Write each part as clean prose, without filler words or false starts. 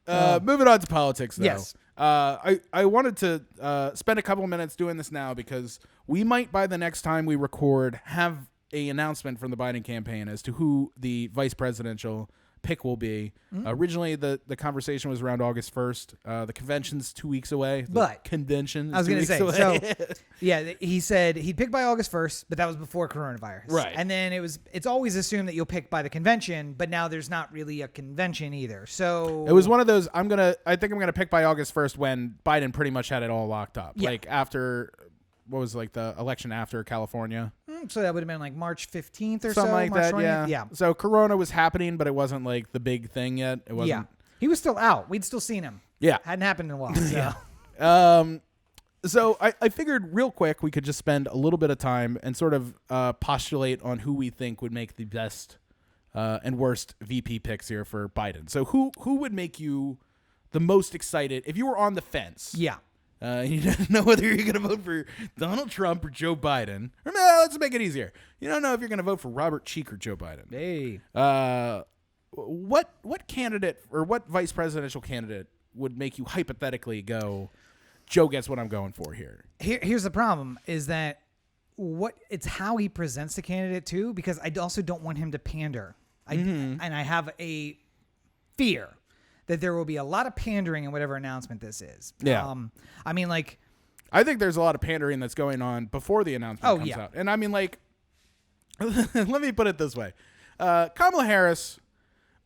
Moving on to politics, though. Yes. I wanted to spend a couple minutes doing this now because we might, by the next time we record, have a announcement from the Biden campaign as to who the vice presidential pick will be. Originally, the conversation was around August 1st. The convention's 2 weeks away. But convention is I was going to say, so yeah, he said he'd pick by August 1st, but that was before coronavirus. Right. And then it's always assumed that you'll pick by the convention, but now there's not really a convention either. So it was one of those, I think I'm going to pick by August 1st when Biden pretty much had it all locked up. Yeah. Like after, what was like the election after California? So that would have been like March 15th or Something so. like March that, 20th? yeah. So Corona was happening, but it wasn't like the big thing yet. It wasn't. Yeah. He was still out. We'd still seen him. Yeah. Hadn't happened in a while. So. Yeah. So I figured real quick we could just spend a little bit of time and sort of postulate on who we think would make the best and worst VP picks here for Biden. So who would make you the most excited if you were on the fence? Yeah. You don't know whether you're going to vote for Donald Trump or Joe Biden. Or no, let's make it easier. You don't know if you're going to vote for Robert Cheek or Joe Biden. Hey. What candidate or what vice presidential candidate would make you hypothetically go, Joe gets what I'm going for here? Here's the problem is that it's how he presents the candidate too, because I also don't want him to pander. And I have a fear that there will be a lot of pandering in whatever announcement this is. Yeah. I mean, like, I think there's a lot of pandering that's going on before the announcement comes out. And I mean, like, let me put it this way. Kamala Harris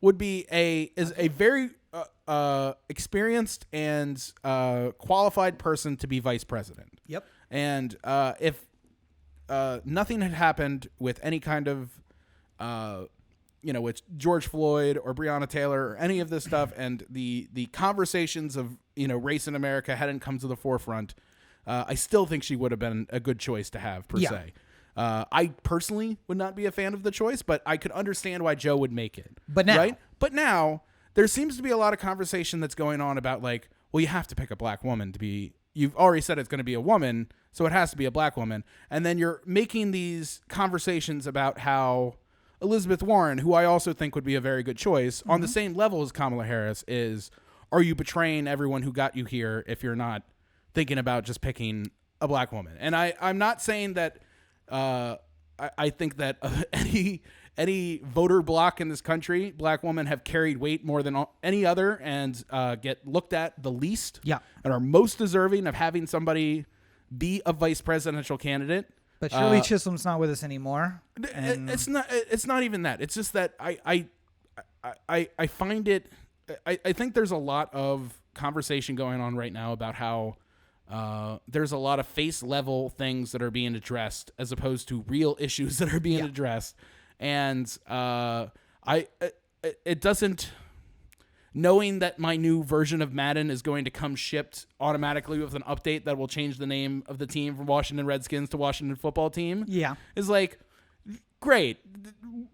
is a very experienced and qualified person to be vice president. Yep. And if nothing had happened with any kind of with George Floyd or Breonna Taylor or any of this stuff, and the conversations of race in America hadn't come to the forefront, I still think she would have been a good choice to have per se. I personally would not be a fan of the choice, but I could understand why Joe would make it. But now there seems to be a lot of conversation that's going on about like, well, you have to pick a black woman to be. You've already said it's going to be a woman, so it has to be a black woman, and then you're making these conversations about how Elizabeth Warren, who I also think would be a very good choice, on the same level as Kamala Harris, are you betraying everyone who got you here if you're not thinking about just picking a black woman? And I'm not saying that I think that any voter block in this country, black women have carried weight more than any other and get looked at the least and are most deserving of having somebody be a vice presidential candidate. But Shirley Chisholm's not with us anymore. It's not even that. It's just that I find it. I think there's a lot of conversation going on right now about how there's a lot of face level things that are being addressed as opposed to real issues that are being addressed, and it doesn't. Knowing that my new version of Madden is going to come shipped automatically with an update that will change the name of the team from Washington Redskins to Washington Football Team. Yeah. Is like, great.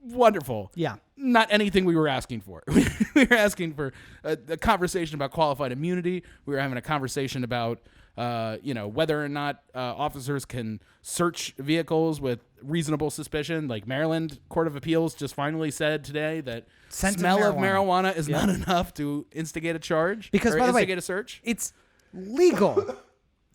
Wonderful. Yeah. Not anything we were asking for. We were asking for a conversation about qualified immunity. We were having a conversation about, whether or not officers can search vehicles with reasonable suspicion. Like Maryland Court of Appeals just finally said today that smell of marijuana is not enough to instigate a charge or instigate a search. It's legal.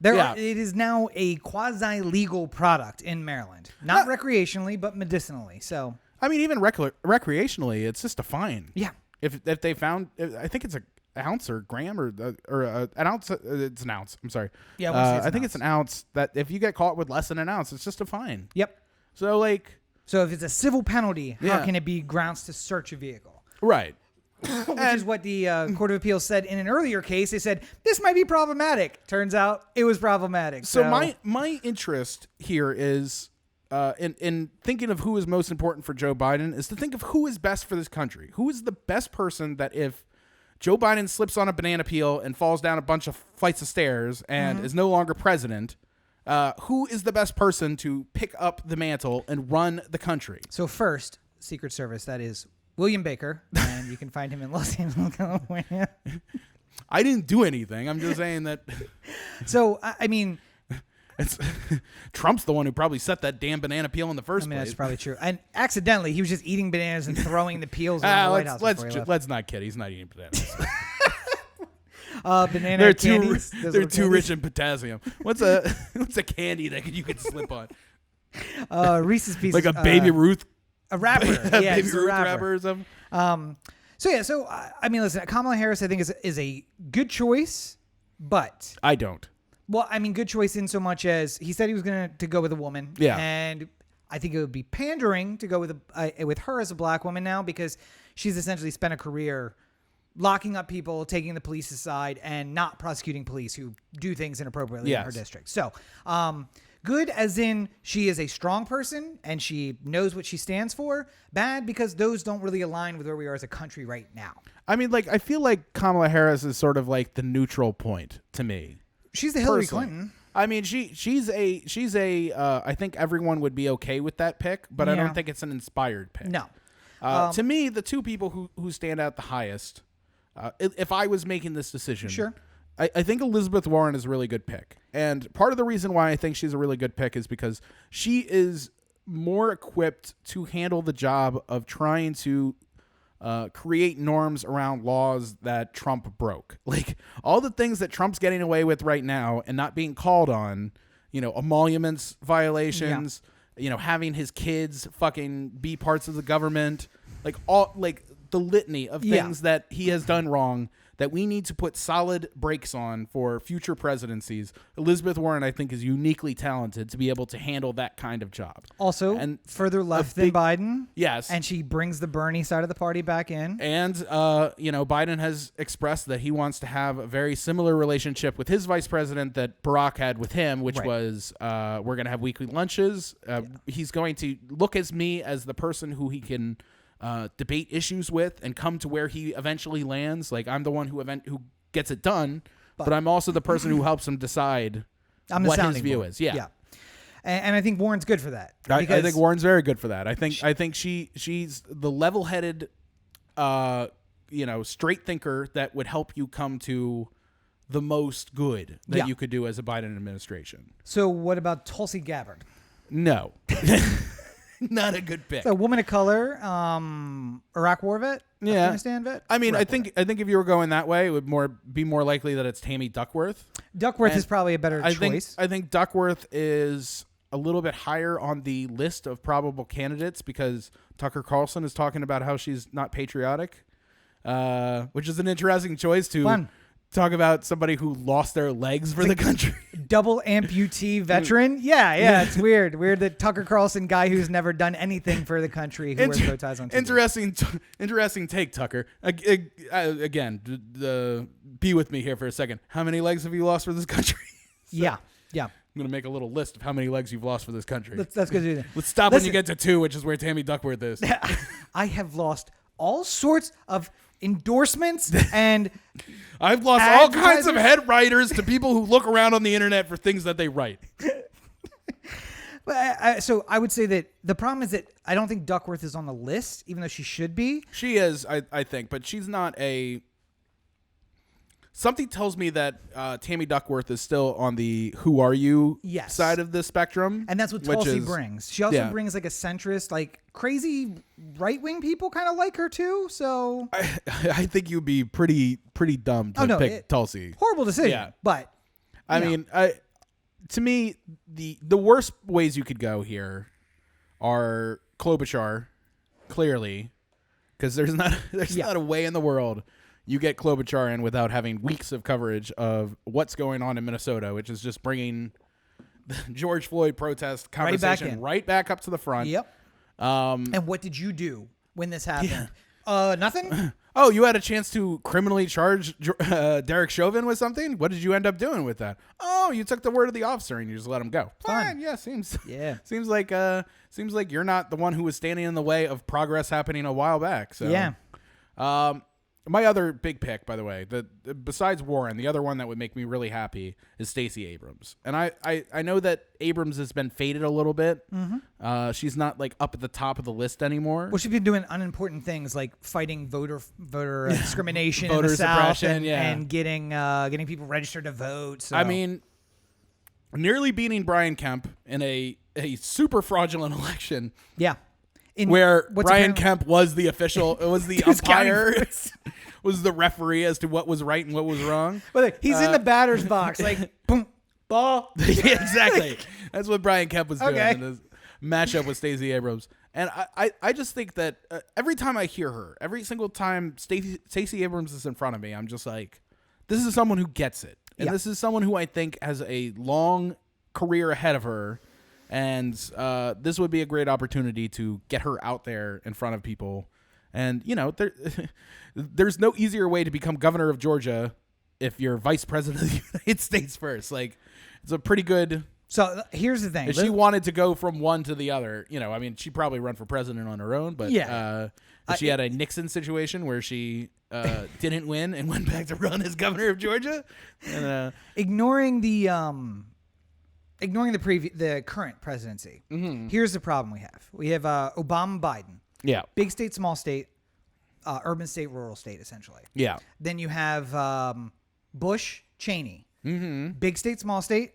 It is now a quasi-legal product in Maryland. Not recreationally, but medicinally. So I mean, even recreationally, it's just a fine. Yeah. If they found, I think it's an ounce or gram or an ounce. It's an ounce. I'm sorry. Yeah. I think it's an ounce. That if you get caught with less than an ounce, it's just a fine. Yep. So if it's a civil penalty, how can it be grounds to search a vehicle? Right. Which is what the Court of Appeals said in an earlier case. They said this might be problematic. Turns out it was problematic. So my interest here is in thinking of who is most important for Joe Biden is to think of who is best for this country. Who is the best person that if Joe Biden slips on a banana peel and falls down a bunch of flights of stairs and is no longer president, who is the best person to pick up the mantle and run the country? So first, Secret Service, that is William Baker, and you can find him in Los Angeles, California. I didn't do anything. I'm just saying that. So, I mean, it's Trump's the one who probably set that damn banana peel in the first place. That's probably true. And accidentally, he was just eating bananas and throwing the peels in the White House. Let's not kid. He's not eating bananas. Banana They're candies. They're too rich in potassium. What's a candy that you could slip on? Reese's Pieces. Like a Baby Ruth. A wrapper. Yeah, Baby it's a Ruth wrapper. wrapper or something. So I mean, listen, Kamala Harris, I think is a good choice, but I don't. well, I mean, good choice in so much as he said he was going to go with a woman. Yeah. And I think it would be pandering to go with her as a black woman now because she's essentially spent a career locking up people, taking the police's side, and not prosecuting police who do things inappropriately in her district. So, good as in she is a strong person and she knows what she stands for. Bad because those don't really align with where we are as a country right now. I mean, like, I feel like Kamala Harris is sort of like the neutral point to me. She's the Hillary Personally. Clinton. I mean, she's a I think everyone would be okay with that pick, but I Yeah. don't think it's an inspired pick. No. To me, the two people who stand out the highest, if I was making this decision, Sure. I think Elizabeth Warren is a really good pick. And part of the reason why I think she's a really good pick is because she is more equipped to handle the job of trying to create norms around laws that Trump broke. Like all the things that Trump's getting away with right now and not being called on, emoluments violations, having his kids fucking be parts of the government, like the litany of things that he has done wrong that we need to put solid brakes on for future presidencies. Elizabeth Warren, I think, is uniquely talented to be able to handle that kind of job. Also, and further left than Biden. Yes. And she brings the Bernie side of the party back in. And, Biden has expressed that he wants to have a very similar relationship with his vice president that Barack had with him, which was we're going to have weekly lunches. He's going to look at me as the person who he can debate issues with and come to where he eventually lands. Like I'm the one who gets it done, but I'm also the person who helps him decide what his view is. Yeah. And I think Warren's good for that. I think Warren's very good for that. I think she's the level-headed, straight thinker that would help you come to the most good that you could do as a Biden administration. So what about Tulsi Gabbard? No. Not a good pick. So a woman of color, Iraq war vet, Afghanistan vet. I mean, I think if you were going that way, it would be more likely that it's Tammy Duckworth. Duckworth is probably a better choice. I think Duckworth is a little bit higher on the list of probable candidates because Tucker Carlson is talking about how she's not patriotic, which is an interesting choice to talk about somebody who lost their legs for the country. Double amputee veteran. Yeah. It's weird. Weird that Tucker Carlson, guy who's never done anything for the country, who wears bow ties on TV. Interesting take, Tucker. Again, be with me here for a second. How many legs have you lost for this country? Yeah. I'm going to make a little list of how many legs you've lost for this country. Let's go do that. Let's stop when you get to 2, which is where Tammy Duckworth is. I have lost all sorts of endorsements and I've lost all kinds of head writers to people who look around on the internet for things that they write. So I would say that the problem is that I don't think Duckworth is on the list, even though she should be. She is, I think, but she's not a... Something tells me that Tammy Duckworth is still on the who are you side of the spectrum. And that's what Tulsi brings. She also brings like a centrist, like crazy right-wing people kind of like her too. So I think you'd be pretty dumb to pick Tulsi. Horrible decision, but I mean, to me, the worst ways you could go here are Klobuchar, clearly, because there's not a way in the world you get Klobuchar in without having weeks of coverage of what's going on in Minnesota, which is just bringing the George Floyd protest conversation right back up to the front. Yep. And what did you do when this happened? Nothing. Oh, you had a chance to criminally charge Derek Chauvin with something? What did you end up doing with that? Oh, you took the word of the officer and you just let him go. Fine. Yeah, seems like you're not the one who was standing in the way of progress happening a while back. So yeah. My other big pick, by the way, besides Warren, the other one that would make me really happy is Stacey Abrams. And I know that Abrams has been faded a little bit. Mm-hmm. She's not like up at the top of the list anymore. Well, she's been doing unimportant things like fighting voter discrimination, voter in the South, suppression, and getting people registered to vote. So. I mean, nearly beating Brian Kemp in a super fraudulent election. Yeah. Where Brian Kemp was the official, it was the umpire. was the referee as to what was right and what was wrong. But like, he's in the batter's box, like boom, ball. Yeah, exactly. That's what Brian Kemp was doing Okay. in this matchup with Stacey Abrams. And I just think that every time I hear her, every single time Stacey Abrams is in front of me, I'm just like, this is someone who gets it. And Yeah. this is someone who I think has a long career ahead of her. And this would be a great opportunity to get her out there in front of people. And, you know, there's no easier way to become governor of Georgia if you're vice president of the United States first. Like, it's a pretty good... So here's the thing. If she wanted to go from one to the other, you know, I mean, she'd probably run for president on her own, but if she had a Nixon situation where she didn't win and went back to run as governor of Georgia, and, ignoring the current presidency. Here's the problem we have. We have Obama, Biden. yeah, Big state, small state, urban state, rural state, essentially. yeah, Then you have Bush, Cheney. Big state, small state.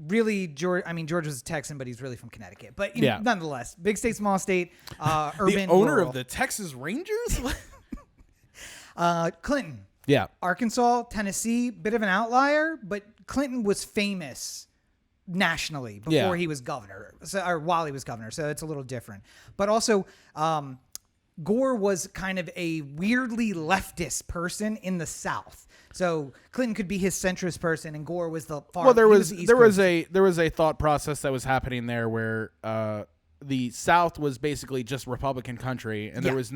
Really, George was a Texan, but he's really from Connecticut. But nonetheless, big state, small state, urban, the owner rural. of the Texas Rangers. Clinton. Yeah, Arkansas, Tennessee, bit of an outlier, but Clinton was famous nationally before he was governor, or while he was governor, so it's a little different. But also, Gore was kind of a weirdly leftist person in the South. So Clinton could be his centrist person, and Gore was the far. well, there was the East a thought process that was happening there where the South was basically just Republican country, and there was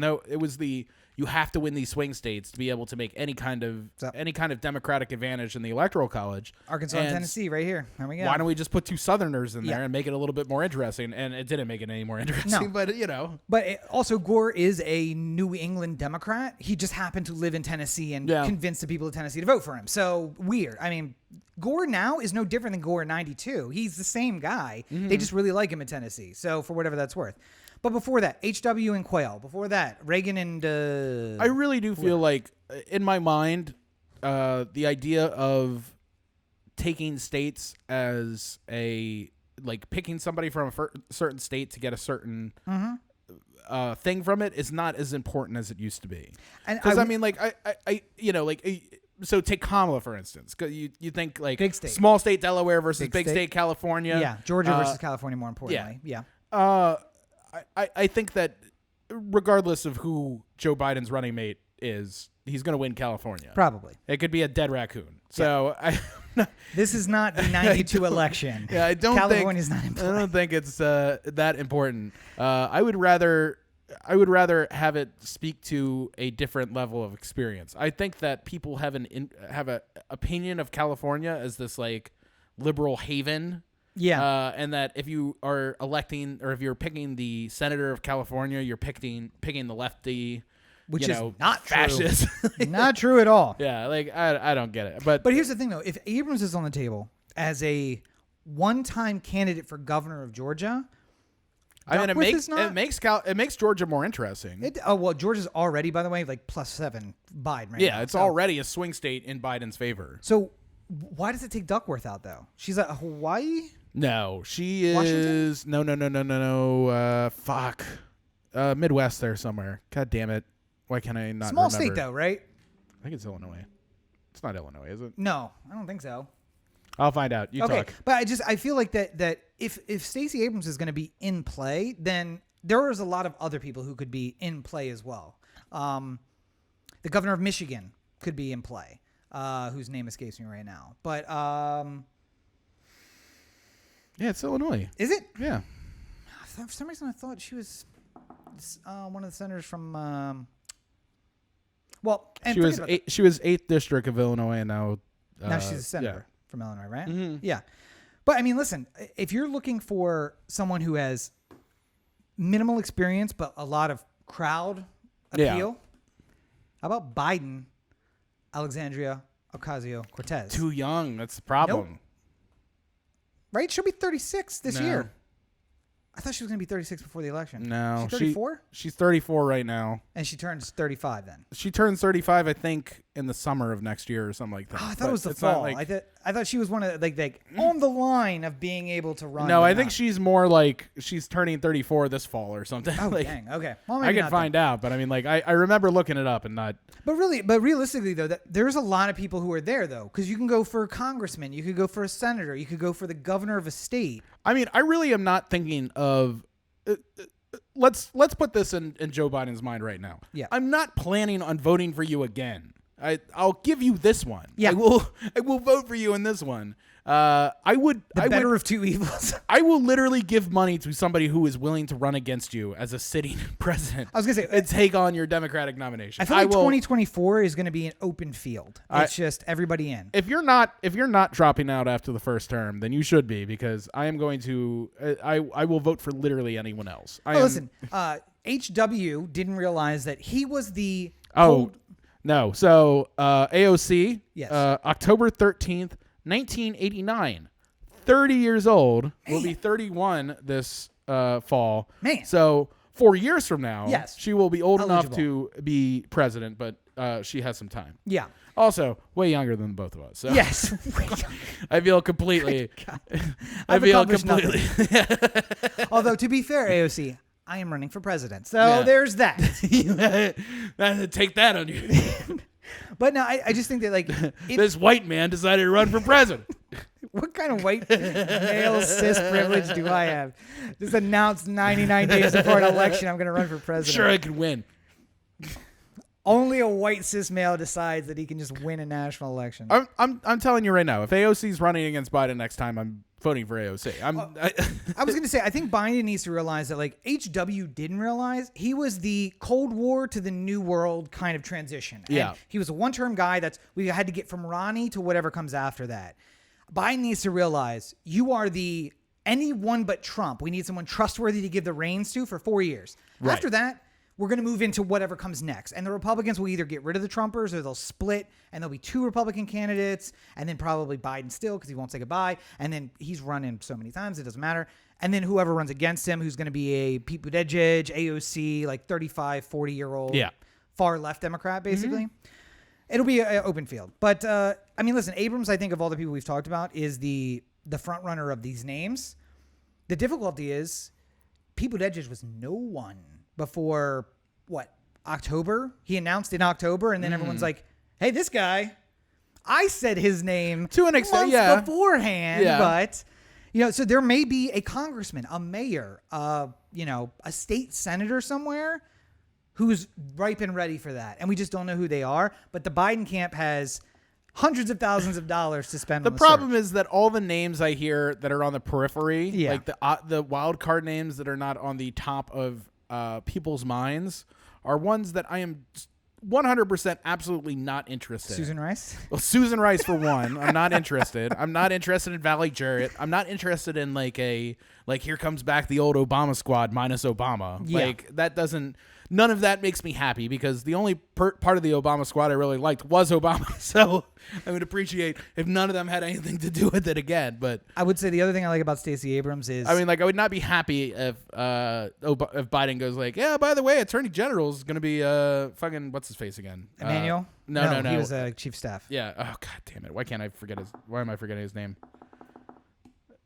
you have to win these swing states to be able to make any kind of Democratic advantage in the Electoral College. Arkansas and Tennessee, right here. There we go. Why don't we just put two Southerners in there and make it a little bit more interesting? And it didn't make it any more interesting, but you know. But also, Gore is a New England Democrat. He just happened to live in Tennessee and convince the people of Tennessee to vote for him. So weird. I mean, Gore now is no different than Gore in '92. He's the same guy. They just really like him in Tennessee. So for whatever that's worth. But before that, H.W. and Quayle. Before that, Reagan and... I really do feel like, in my mind, the idea of taking states as picking somebody from a certain state to get a certain thing from it is not as important as it used to be. Because, I mean, so take Kamala, for instance. You think, like, big state. Small state Delaware versus big state California. Yeah, Georgia versus California, more importantly. Yeah. I think that regardless of who Joe Biden's running mate is, he's going to win California. Probably. It could be a dead raccoon. So this is not the 92 election. Yeah, California's not in play. I don't think it's that important. I would rather have it speak to a different level of experience. I think that people have a opinion of California as this like liberal haven. Yeah. And that if you are electing or if you're picking the senator of California, you're picking the lefty, which is not fascist. True. Not true at all. Yeah, like I don't get it. But here's the thing though, if Abrams is on the table as a one-time candidate for governor of Georgia, I mean it makes Georgia more interesting. Georgia's already, by the way, like +7 Biden right now. It's already a swing state in Biden's favor. So why does it take Duckworth out though? She's at Hawaii? No, she is Washington? No. Fuck. Midwest there somewhere. God damn it. Why can't I not remember? Small state though, right? I think it's Illinois. It's not Illinois, is it? No, I don't think so. I'll find out. You talk. But I feel like that if Stacey Abrams is going to be in play, then there is a lot of other people who could be in play as well. The governor of Michigan could be in play, whose name escapes me right now. But yeah, it's Illinois. Is it? Yeah. For some reason, I thought she was one of the senators from. She was 8th district of Illinois, and now she's a senator from Illinois, right? Mm-hmm. Yeah. But I mean, listen, if you're looking for someone who has minimal experience but a lot of crowd appeal, how about Biden, Alexandria Ocasio-Cortez? Too young. That's the problem. Nope. Right? She'll be 36 this year. I thought she was going to be 36 before the election. No. She's 34? She's 34 right now. And she turns 35 then. She turns 35, I think, in the summer of next year or something like that. Oh, I thought it was the fall. I thought she was one of like on the line of being able to run. No, I think she's more like she's turning 34 this fall or something. Oh, like, dang. Okay. Well, I can find out, but I mean, like I remember looking it up and not. But realistically though, there's a lot of people who are there though, because you can go for a congressman, you could go for a senator, you could go for the governor of a state. I mean, I really am not thinking of. Let's put this in Joe Biden's mind right now. Yeah. I'm not planning on voting for you again. I'll give you this one. Yeah. I will vote for you in this one. The better of two evils. I will literally give money to somebody who is willing to run against you as a sitting president. I was gonna say and take on your Democratic nomination. I feel like 2024 is going to be an open field. It's just everybody in. If you're not dropping out after the first term, then you should be, because I am going to. I will vote for literally anyone else. Listen, HW didn't realize that he was the. No. So AOC. Yes. October 13th. 1989, 30 years old. Man. Will be 31 this fall. Man. So 4 years from now, yes, she will be old enough to be president, but she has some time. Yeah. Also, way younger than both of us. So. Yes. I feel completely. I feel completely. Although, to be fair, AOC, I am running for president. So there's that. Take that on you. But no, I just think that like this white man decided to run for president. What kind of white male cis privilege do I have? Just announced 99 days before an election I'm going to run for president. Sure, I could win. Only a white cis male decides that he can just win a national election. I'm telling you right now, if AOC's running against Biden next time, I'm voting for AOC. I was going to say, I think Biden needs to realize that, like, HW didn't realize he was the Cold War to the New World kind of transition. And he was a one-term guy we had to get from Ronnie to whatever comes after that. Biden needs to realize you are anyone but Trump. We need someone trustworthy to give the reins to for 4 years. Right. After that, we're going to move into whatever comes next. And the Republicans will either get rid of the Trumpers or they'll split, and there'll be two Republican candidates, and then probably Biden still because he won't say goodbye. And then he's run in so many times, it doesn't matter. And then whoever runs against him, who's going to be a Pete Buttigieg, AOC, like 35, 40-year-old far left Democrat, basically. Mm-hmm. It'll be an open field. But, I mean, listen, Abrams, I think of all the people we've talked about, is the front runner of these names. The difficulty is Pete Buttigieg was no one before October. He announced in October, and then everyone's like, "Hey, this guy, I said his name to an extent, beforehand." But so there may be a congressman, a mayor, a state senator somewhere who's ripe and ready for that, and we just don't know who they are. But the Biden camp has hundreds of thousands of dollars to spend. The problem is that all the names I hear that are on the periphery, like the wild card names that are not on the top of people's minds, are ones that I am 100% absolutely not interested in. Susan Rice? Well, Susan Rice for one. I'm not interested. I'm not interested in Valley Jarrett. I'm not interested in here comes back the old Obama squad minus Obama. Yeah. None of that makes me happy, because the only part of the Obama squad I really liked was Obama. So I would appreciate if none of them had anything to do with it again. But I would say the other thing I like about Stacey Abrams is, I would not be happy if Biden goes like, yeah, by the way, Attorney General is going to be fucking what's his face again? Emmanuel? No. He was chief staff. Yeah. Oh god damn it! Why am I forgetting his name?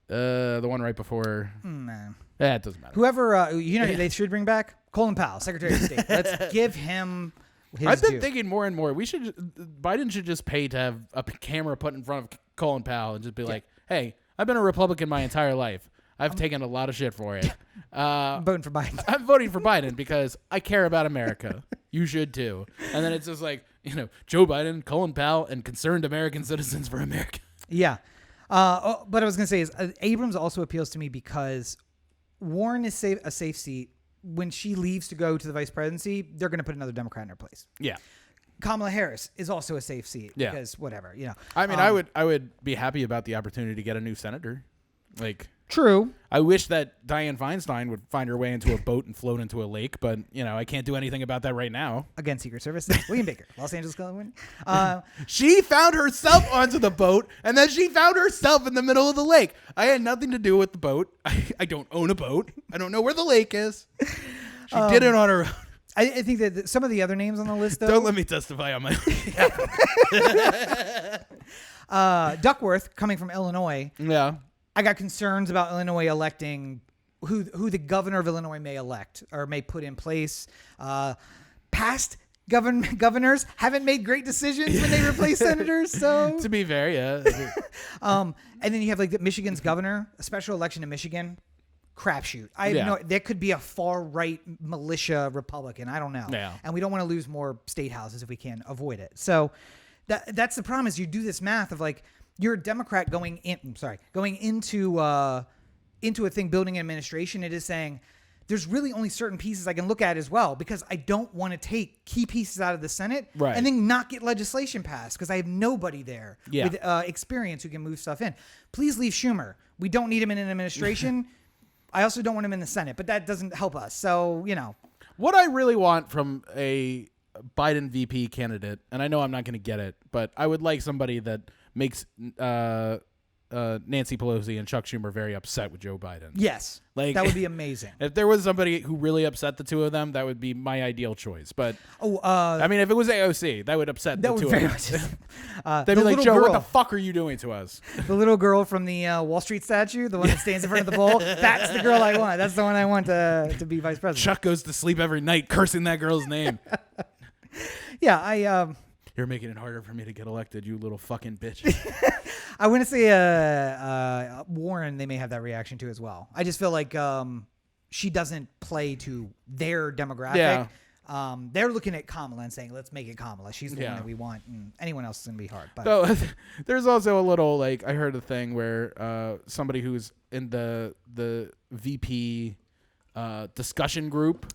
The one right before. Man. Yeah, it doesn't matter. Whoever they should bring back Colin Powell, Secretary of State. Let's give him his I've been due. thinking more and more. Biden should just pay to have a camera put in front of Colin Powell and just be like, "Hey, I've been a Republican my entire life. I've taken a lot of shit for it. I'm voting for Biden. I'm voting for Biden because I care about America. You should too." And then it's just like, Joe Biden, Colin Powell, and concerned American citizens for America. Yeah. But I was going to say is Abrams also appeals to me because Warren is a safe seat. When she leaves to go to the vice presidency, they're going to put another Democrat in her place. Yeah. Kamala Harris is also a safe seat because whatever, I mean, I would be happy about the opportunity to get a new senator. True. I wish that Dianne Feinstein would find her way into a boat and float into a lake, but I can't do anything about that right now. Again, Secret Service. William Baker, Los Angeles, California. She found herself onto the boat, and then she found herself in the middle of the lake. I had nothing to do with the boat. I don't own a boat. I don't know where the lake is. She did it on her own. I think that some of the other names on the list, though. Don't let me testify on my. Duckworth, coming from Illinois. Yeah. I got concerns about Illinois electing who the governor of Illinois may elect or may put in place. Past governors haven't made great decisions when they replace senators. So to be fair, yeah. And then you have like Michigan's governor, a special election in Michigan. Crapshoot. There could be a far right militia Republican. I don't know. Yeah. And we don't want to lose more state houses if we can avoid it. So that's the problem is you do this math of like you're a Democrat going into a thing building an administration. It is saying there's really only certain pieces I can look at as well because I don't want to take key pieces out of the Senate and then not get legislation passed because I have nobody there with experience who can move stuff in. Please leave Schumer. We don't need him in an administration. I also don't want him in the Senate, but that doesn't help us. So, What I really want from a Biden VP candidate, and I know I'm not going to get it, but I would like somebody that makes Nancy Pelosi and Chuck Schumer very upset with Joe Biden. Yes. Like, that would be amazing. If there was somebody who really upset the two of them, that would be my ideal choice. But I mean, if it was AOC, that would upset the two of them. They'd be like, Joe, what the fuck are you doing to us? The little girl from the Wall Street statue, the one that stands in front of the bowl, that's the girl I want. That's the one I want to be vice president. Chuck goes to sleep every night cursing that girl's name. Yeah, You're making it harder for me to get elected, you little fucking bitch. I want to say Warren, they may have that reaction to as well. I just feel like she doesn't play to their demographic. Yeah. They're looking at Kamala and saying, let's make it Kamala. She's the one that we want. And anyone else is going to be hard. But. So there's also a little, like, I heard a thing where somebody who's in the VP discussion group,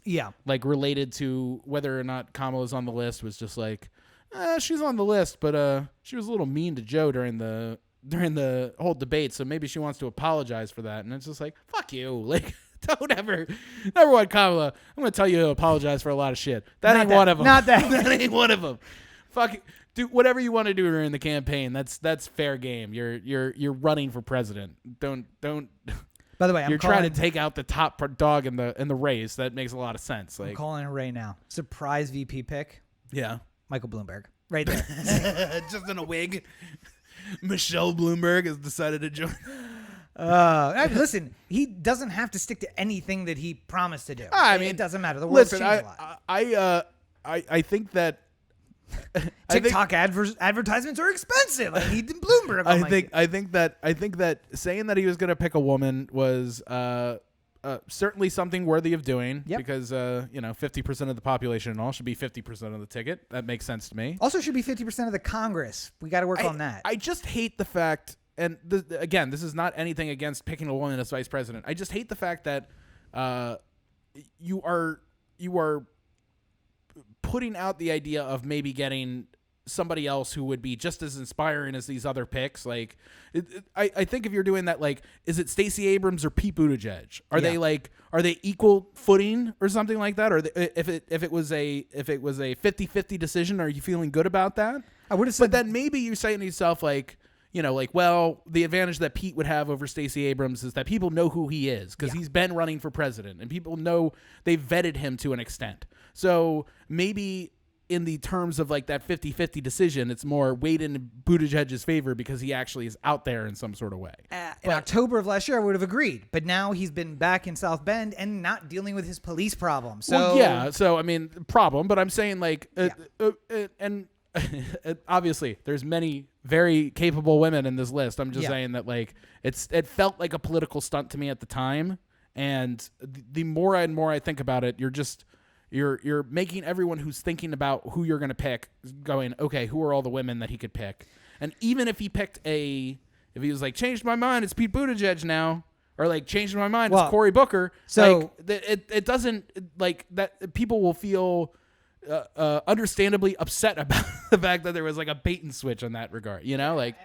like related to whether or not Kamala's on the list, was just like, she's on the list, but she was a little mean to Joe during the whole debate, so maybe she wants to apologize for that. And it's just like, fuck you. Like, don't ever want Kamala. I'm going to tell you to apologize for a lot of shit. That ain't one of them. Not that. That ain't one of them. Fuck it. Do whatever you want to do during the campaign. That's fair game. You're running for president. Don't. By the way, you're trying to take out the top dog in the race. That makes a lot of sense. Like, I'm calling it right now. Surprise VP pick. Yeah. Michael Bloomberg. Right there. Just in a wig. Michelle Bloomberg has decided to join. Listen, he doesn't have to stick to anything that he promised to do. I mean, it doesn't matter. The world's changed a lot. I think that TikTok advertisements are expensive. I need Bloomberg. I think that saying that he was going to pick a woman was certainly something worthy of doing because 50% of the population and all should be 50% of the ticket. That makes sense to me. Also should be 50% of the Congress. We got to work on that. I just hate the fact, and again, this is not anything against picking a woman as vice president. I just hate the fact that you are putting out the idea of maybe getting somebody else who would be just as inspiring as these other picks. Like, I think if you're doing that, like, is it Stacey Abrams or Pete Buttigieg? Are they equal footing or something like that? Or if it was a 50-50 decision, are you feeling good about that? I would have said, but then maybe you're saying to yourself, like, well, the advantage that Pete would have over Stacey Abrams is that people know who he is because he's been running for president and people know they've vetted him to an extent. So maybe in the terms of like that 50-50 decision, it's more weighed in Buttigieg's favor because he actually is out there in some sort of way. In October of last year, I would have agreed. But now he's been back in South Bend and not dealing with his police problem. So So, I mean, problem. But I'm saying like, and obviously there's many very capable women in this list. I'm just saying that like it felt like a political stunt to me at the time. And the more and more I think about it, you're making everyone who's thinking about who you're going to pick going, okay, who are all the women that he could pick? And even if he picked if he was like, changed my mind, it's Pete Buttigieg now, or like, changed my mind, it's Cory Booker. So like, it doesn't like that. People will feel understandably upset about the fact that there was like a bait and switch on that regard, like.